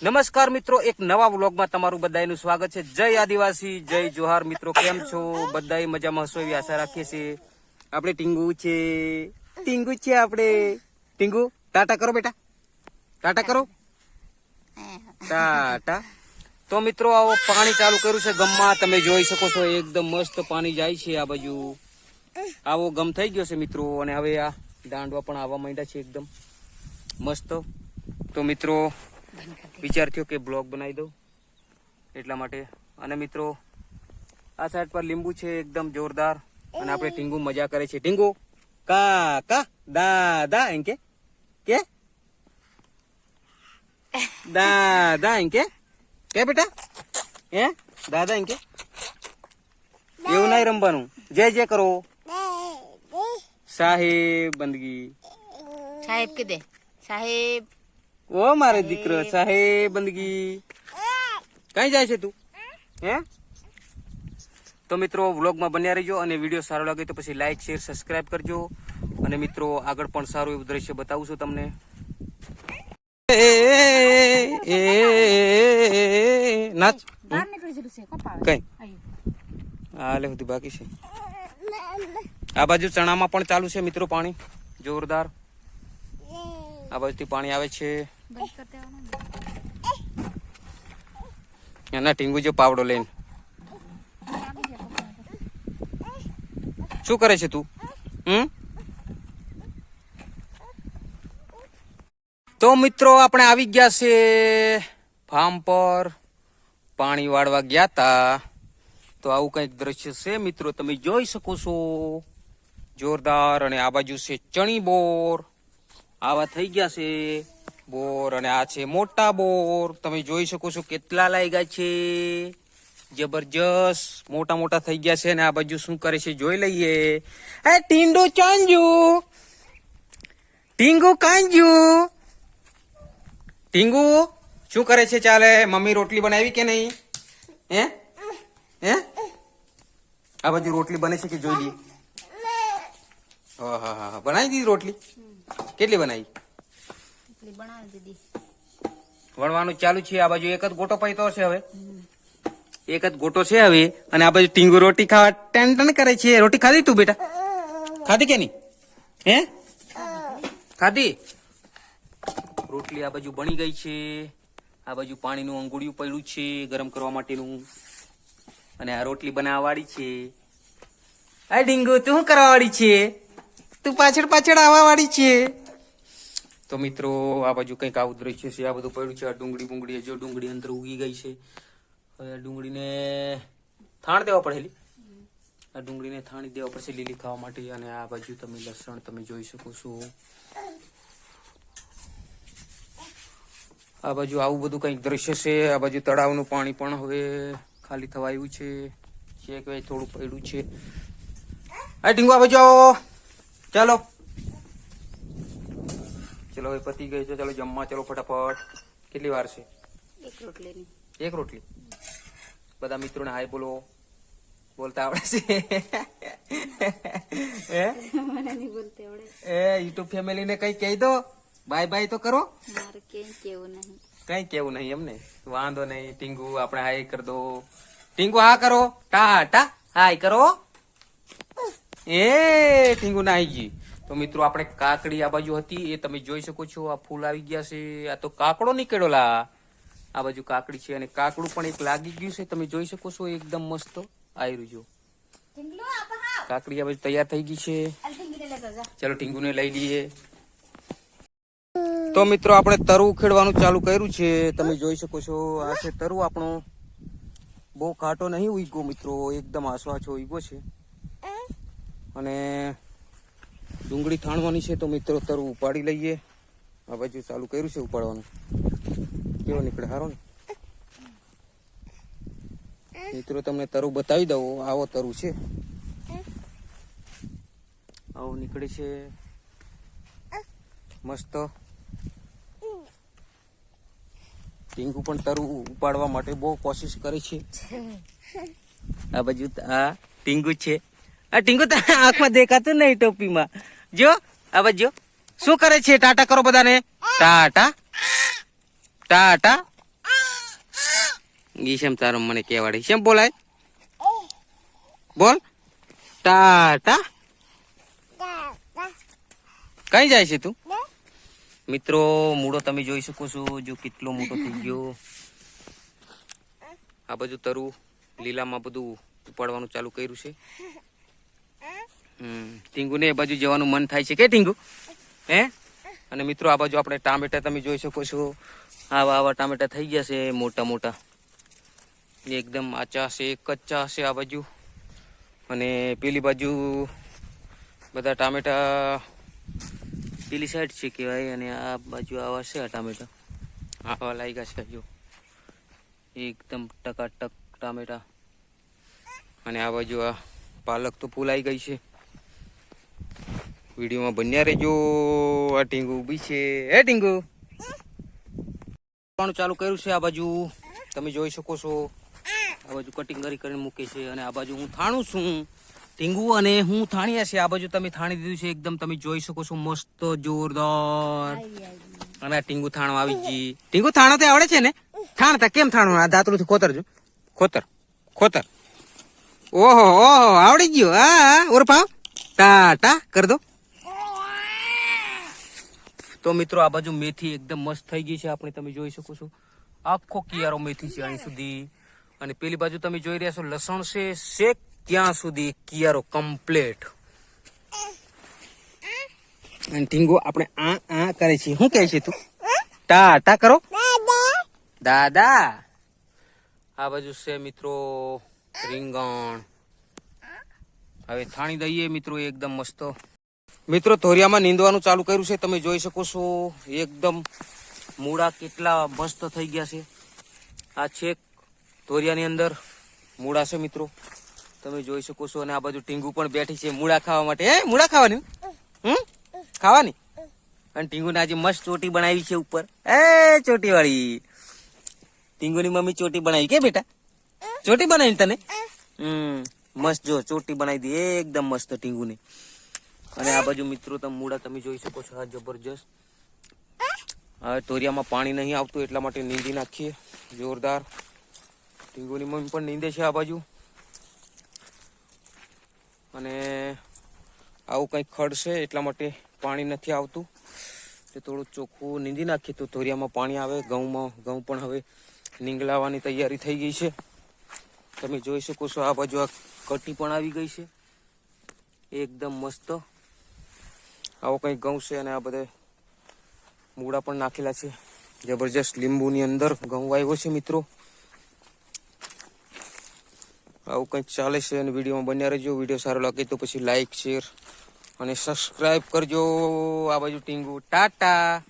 નમસ્કાર મિત્રો, એક નવા વ્લોગમાં તમારું બધાનું સ્વાગત છે। જય આદિવાસી, જય જોહાર। મિત્રો કેમ છો? બધાય મજામાં હશો એવી આશા રાખીએ છીએ। આપણે ટીંગુ છે આપણે ટીંગુ, ટાટા કરો બેટા, ટાટા કરો, ટાટા। તો મિત્રો આવો પાણી ચાલુ કર્યું છે ગમમાં, તમે જોઈ શકો છો એકદમ મસ્ત પાણી જાય છે આ બાજુ। આવો ગમ થઈ ગયો છે મિત્રો, અને હવે આ દાંડવા પણ આવવા માંડ્યા છે એકદમ મસ્ત। તો મિત્રો વિચાર થયો કે બ્લોગ બનાવી દઉં એટલા માટે। અને મિત્રો આ સાઈડ પર લીંબુ છે એકદમ જોરદાર, અને આપણે ટીંગુ મજા કરે છે। ટીંગુ કા કા દાદા એમ કે દાદા એમ કે બેટા, હે દાદા એમ કે। એવું નહીં રમવાનું, જય જય કરો સાહેબ બંદગી, સાહેબ કે દે સાહેબ। ઓ મારે દીકરો સાહેબ બંદગી, કઈ જાય છે તું હે? તો મિત્રો વ્લોગમાં બન્યા રહેજો, અને વિડીયો સારો લાગે તો પછી લાઈક શેર સબસ્ક્રાઇબ કરજો। અને મિત્રો આગળ પણ સારું એવું દ્રશ્ય બતાવું છું તમને। નાચ કઈ હાલે સુધી બાકી છે। આ બાજુ ચણામાં પણ ચાલુ છે મિત્રો પાણી જોરદાર, આ બાજુથી પાણી આવે છે। એના ટીંગુ જો પાવડો લઈને, શું કરે છે તું? તો મિત્રો આપણે આવી ગયા છે ફાર્મ પર, પાણી વાળવા ગયા તા। તો આવું કઈક દ્રશ્ય છે મિત્રો, તમે જોઈ શકો છો જોરદાર। અને આ બાજુ છે ચણી બોર, આવા થઈ ગયા છે બોર, અને આ છે મોટા બોર, તમે જોઈ શકો છો કેટલા લાગ્યા છે, જબરજસ્ત મોટા મોટા થઈ ગયા છે। અને આ બાજુ શું કરે છે જોઈ લઈએ। એ ટીંડુ ચાંજુ, ટીંગુ કાંજુ, ટીંગુ શું કરે છે? ચાલે મમ્મી રોટલી બનાવી કે નહીં? હે હે આ બાજુ રોટલી બને છે કે જોઈ લઈએ। હા બનાવી દીધી રોટલી, કેટલી બનાવી? વણવાનું ચાલુ છે। આ બાજુ એક જ ગોટો પૈતો છે, હવે એક જ ગોટો છે હવે। અને આ બાજુ ટીંગુ રોટી ખાવા ટન ટન કરે છે। રોટી ખાધી તું બેટા? ખાધી કે નહીં? હે ખાધી? રોટલી આ બાજુ બની ગઈ છે। આ બાજુ પાણીનું અંગુડિયું પડ્યું છે ગરમ કરવા માટેનું, અને આ રોટલી બનાવવા વાળી છે। આ ડીંગુ તું શું કરવા વાળી છે? તું પાછળ પાછળ આવવા વાળી છે। તો મિત્રો આ બાજુ કઈક આવું દ્રશ્ય છે, આ બધું પડ્યું છે। આ ડુંગળી બુંગળી, જો ડુંગળી અંદર ઉગી ગઈ છે, હવે આ ડુંગળીને થાણ દેવા પડે, આ ડુંગળીને થાણી દેવા પડશે લીલી ખાવા માટે। અને આ બાજુ તમે લસણ તમે જોઈ શકો છો, આ બાજુ આવું બધું કઈક દ્રશ્ય છે। આ બાજુ તળાવનું પાણી પણ હવે ખાલી થવા આવ્યું છે, ચેક વે થોડું પડ્યું છે। આ ટીંગુ આ બાજુ આવો, ચાલો ચલો હવે પતી ગઈ છે, ચાલો જમવા ચલો ફટાફટ। કેટલી વાર છે? એક રોટલી। બધા મિત્રોને હાય બોલો, બોલતા આવડે છે? યુટ્યુબ ફેમિલી ને કઈ કહી દો, બાય બાય તો કરો। કઈ કેવું નહીં એમને? વાંધો નહીં ટીંગુ, આપણે હાય કરી દો। ટીંગુ હા કરો, ટાટા હાય કરો। એ ટીંગુ ના આવી ગઈ। તો મિત્રો આપણે કાકડી આ બાજુ હતી એ તમે જોઈ શકો છો, આ ફૂલ આવી ગયા છે। આ તો કાકડો નીકળ્યો લા, આ બાજુ કાકડી છે, અને કાકડું પણ એક લાગી ગયું છે, તમે જોઈ શકો છો એકદમ મસ્ત આવી રહ્યું। કાકડી આ બાજુ તૈયાર થઈ ગઈ છે, ચલો ટીંગુને લઈ લઈએ। તો મિત્રો આપણે તરુ ખેડવાનું ચાલુ કર્યું છે, તમે જોઈ શકો છો આ છે તરુ આપણો, બહુ કાંટો નહીં ઉગ્યો મિત્રો, એકદમ આછો આછો ઉગ્યો છે। અને ડુંગળી થાણવાની છે, તો મિત્રો તરુ ઉપાડી લઈએ। આ બાજુ ચાલુ કર્યું છે ઉપાડવાનું, કેવો નીકળે સારો ને મિત્રો? તમને તરુ બતાવી દઉં, આવો તરુ છે, આવો નીકળે છે મસ્ત। ટીંગુ પણ તરુ ઉપાડવા માટે બહુ કોશિશ કરે છે। આ બાજુ આ ટીંગુ છે, આ ટીંગુ તો આંખમાં દેખાતું નહીં ટોપીમાં, જો આ બાજુ શું કરે છે? ટાટા કરો બધાને, ટાટા ટાટા ઈ શેમ તારો મને કહેવાડે શેમ બોલાય બોલ ટાટા કઈ જાય છે તું મિત્રો મૂળો તમે જોઈ શકો છો જો કેટલો મોટો થઈ ગયો આ બાજુ તરુ લીલામાં બધું ઉપાડવાનું ચાલુ કર્યું છે ટીંગુ ને એ બાજુ જવાનું મન થાય છે કે ટીંગુ હે અને મિત્રો આ બાજુ આપણે ટામેટા તમે જોઈ શકો છો આવા આવા ટામેટા થઈ ગયા છે મોટા મોટા એકદમ આચા છે કચ્ચા છે આ બાજુ અને પેલી બાજુ બધા ટામેટા પેલી સાઈડ છે કહેવાય અને આ બાજુ આવા છે આ ટામેટા આવા લાગ્યા છે જો એકદમ ટકાટક ટામેટા અને આ બાજુ આ પાલક તો ફૂલાઈ ગઈ છે વિડીયોમાં બન્યા રહેજો આ ટીંગુ ઊભી છે હે ટીંગુ ચાલુ કર્યું છે આ બાજુ તમે જોઈ શકો છો આ બાજુ કટિંગ કરીને મૂકે છે અને આ બાજુ હું થાણું છું ટીંગુ અને હું થાણ્યા છે આ બાજુ તમે થાણી દીધું છે એકદમ તમે જોઈ શકો છો મસ્ત જોરદાર અને આ ટીંગુ થાણો આવી ગઈ ટીંગુ થાણો તે આવડે છે ને થાણતા કેમ થાણું આ દાંતડું ખોતર જો ખોતર ખોતર ઓહો ઓહો આવડી ગયો હા ઓરફા ટાટા કર દો તો મિત્રો આ બાજુ મેથી એકદમ મસ્ત થઈ ગઈ છે આપણે તમે જોઈ શકો છો આખો કિયારો મેથી છે અહીં સુધી અને પેલી બાજુ તમે જોઈ રહ્યા છો લસણ છે શેક ત્યાં સુધી કિયારો કમ્પ્લીટ અને ટીંગો આપણે આ આ કરે છે શું કહે છે તું ટાટા કરો દાદા આ બાજુ છે મિત્રો રીંગણ હવે થાણી દઈએ મિત્રો એકદમ મસ્ત મિત્રો ધોરિયામાં નીંદવાનું ચાલુ કર્યું છે તમે જોઈ શકો છો એકદમ મૂળા કેટલા મસ્ત થઈ ગયા છે આ છેક ધોરિયાની અંદર મૂળા છે મિત્રો તમે જોઈ શકો છો અને આ બાજુ ટીંગુ પણ બેઠી છે મૂળા ખાવા માટે હે મૂળા ખાવાની ખાવાની અને ટીંગુને આજે મસ્ત ચોટી બનાવી છે ઉપર એ ચોટી વાળી ટીંગુની મમ્મી ચોટી બનાવી કે બેટા ચોટી બનાવી તને મસ્ત જો ચોટી બનાવી દી એકદમ મસ્ત ટીંગુની અને આ બાજુ મિત્રો તમે મૂળા તમે જોઈ શકો છો આ જબરજસ્ત હવે તોરિયામાં પાણી નહીં આવતું એટલા માટે નીંદી નાખીએ જોરદાર ટીંગુની મમ્મી પણ નીંદે છે આ બાજુ અને આવું કંઈક ખડ છે એટલા માટે પાણી નથી આવતું તો થોડું ચોખ્ખું નીંદી નાખીએ તો તોરિયામાં પાણી આવે ઘઉં પણ હવે નીંગલાવાની તૈયારી થઈ ગઈ છે તમે જોઈ શકો છો આ બાજુ આ કટી પણ આવી ગઈ છે એકદમ મસ્ત આવો કંઈક ઘઉં છે અને આ બધા મૂળા પણ નાખેલા છે જબરજસ્ત લીંબુની અંદર ઘઉં આવ્યો છે મિત્રો આવું કંઈક ચાલે છે અને વિડીયોમાં બન્યા રહેજો વિડીયો સારો લાગે તો પછી લાઈક શેર અને સબસ્ક્રાઇબ કરજો આ બાજુ ટીંગુ ટાટા